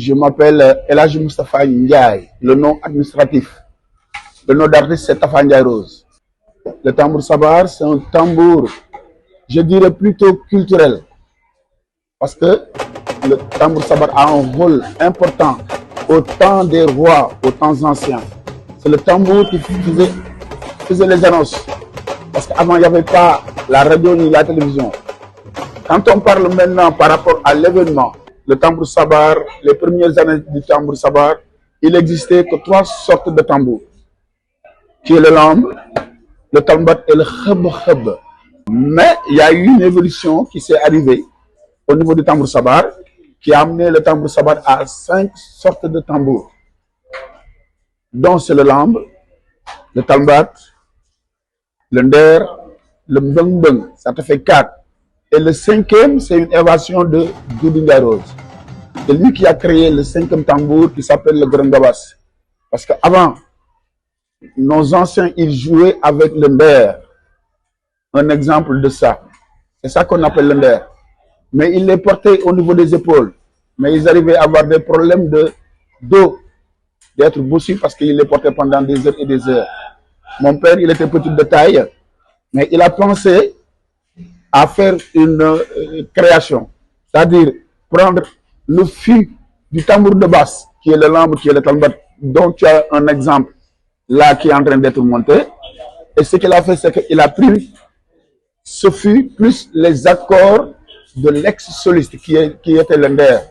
Je m'appelle Elhadji Moustapha Ndiaye, le nom administratif. Le nom d'artiste, c'est Tafa Ndiaye Rose. Le tambour sabar, c'est un tambour, je dirais plutôt culturel. Parce que le tambour sabar a un rôle important au temps des rois, aux temps anciens. C'est le tambour qui faisait les annonces. Parce qu'avant, il n'y avait pas la radio ni la télévision. Quand on parle maintenant par rapport à l'événement, le tambour sabar, les premières années du tambour sabar, il n'existait que 3 sortes de tambours, qui est le lamb, le tambat et le kheb. Mais il y a eu une évolution qui s'est arrivée au niveau du tambour sabar, qui a amené le tambour sabar à 5 sortes de tambours, dont c'est le lamb, le tambat, le nder, le mbeng, ça te fait 4. Et le 5e, c'est une invention de Doudou Ndiaye Rose. C'est lui qui a créé le 5e tambour qui s'appelle le Grand Gabas. Parce qu'avant, nos anciens, ils jouaient avec le nder. Un exemple de ça. C'est ça qu'on appelle le nder. Mais ils les portaient au niveau des épaules. Mais ils arrivaient à avoir des problèmes de dos, d'être bossus parce qu'ils les portaient pendant des heures et des heures. Mon père, il était petit de taille, mais il a pensé à faire une création, c'est-à-dire prendre le fil du tambour de basse, qui est le lamb, qui est le tambat, dont tu as un exemple là qui est en train d'être monté. Et ce qu'il a fait, c'est qu'il a pris ce fil plus les accords de l'ex-soliste qui était le nder,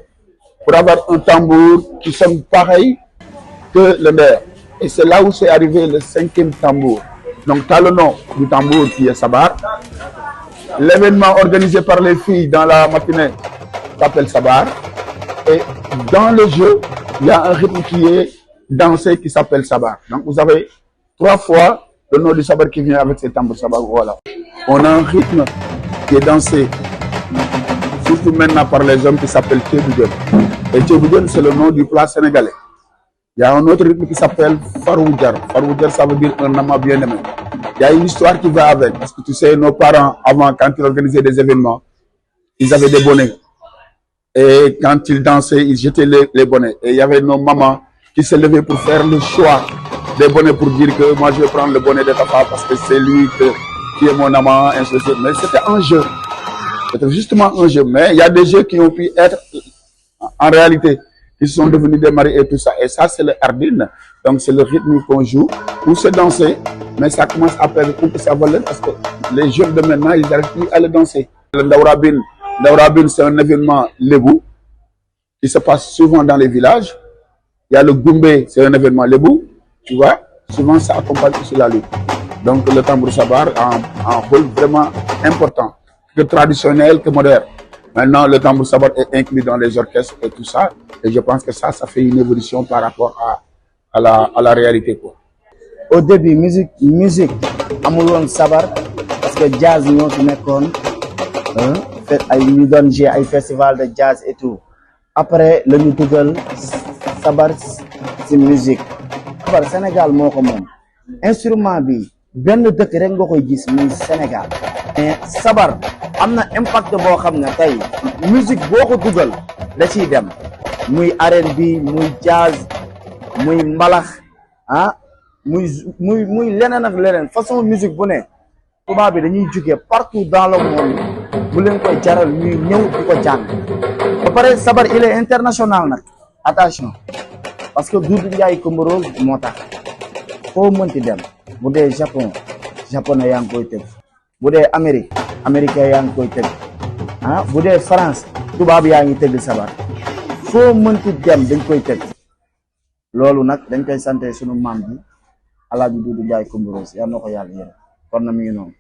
pour avoir un tambour qui sonne pareil que le nder. Et c'est là où c'est arrivé le 5e tambour. Donc, tu as le nom du tambour qui est sabar. L'événement organisé par les filles dans la matinée s'appelle sabar. Et dans le jeu, il y a un rythme qui est dansé qui s'appelle sabar. Donc, vous avez 3 fois le nom du sabar qui vient avec ces tambours sabar. Voilà. On a un rythme qui est dansé, surtout maintenant par les hommes, qui s'appelle Tchéboudion. Et Tchéboudion, c'est le nom du plat sénégalais. Il y a un autre rythme qui s'appelle Faroudjar. Faroudjar, ça veut dire un amant bien-aimé. Il y a une histoire qui va avec. Parce que tu sais, nos parents, avant, quand ils organisaient des événements, ils avaient des bonnets. Et quand ils dansaient, ils jetaient les bonnets. Et il y avait nos mamans qui se levaient pour faire le choix des bonnets pour dire que moi, je vais prendre le bonnet de Tafa parce que c'est lui qui est mon amant, ainsi de suite. Mais c'était un jeu. C'était justement un jeu. Mais il y a des jeux qui ont pu être, en réalité, ils sont devenus des maris et tout ça. Et ça, c'est le hardin. Donc, c'est le rythme qu'on joue. Où c'est danser, mais ça commence à perdre un peu sa valeur parce que les jeunes de maintenant, ils n'arrivent plus à le danser. Le Ndaourabine, c'est un événement lébou qui se passe souvent dans les villages. Il y a le Goumbé, c'est un événement lébou. Tu vois, souvent, ça accompagne aussi la lutte. Donc, le tambour sabar a un rôle vraiment important, que traditionnel, que moderne. Maintenant, le tambour sabar est inclus dans les orchestres et tout ça. Et je pense que ça fait une évolution par rapport à la réalité, quoi. Au début, musique, amul woon sabar, parce que jazz ñoo fi nekkoon, ñu doon jouer ay festival de jazz et tout. Après, la ñu dugal sabar ci musique. Sabar Sénégal moo ko moom. Instrument bi benn dëkk rek nga koy gis muy Sénégal. Mais sabar am na impact boo xam ne tey musique boo ko dugal da ciy dem. Muy R&B, muy jazz, muy mbalax, muy leneen ak leneen façon musique bu ne tubaab bi dañuy jóge partout dans le monde bu leen koy jaral ñuy ñëw di ko jàng. Ba pare sabar il est international nag, attention, parce que Doudou Ndiaye Coumba Rose moo tax foo mënti dem. Bu dee Japon, japonais yaa ngi koy tëgg. Bu dee Amérique, américain yaa ngi koy tëgg. Bu dee France, tubaab yaa ngi tëgg sabar. Foo mënti dem dañ koy tëgg. Loolu nag dañ koy sante sunu maam bi Alaaji Doudou Ndiaye Coumba Rose yal na ko yàlla yërëm kon na mi ngi noonu.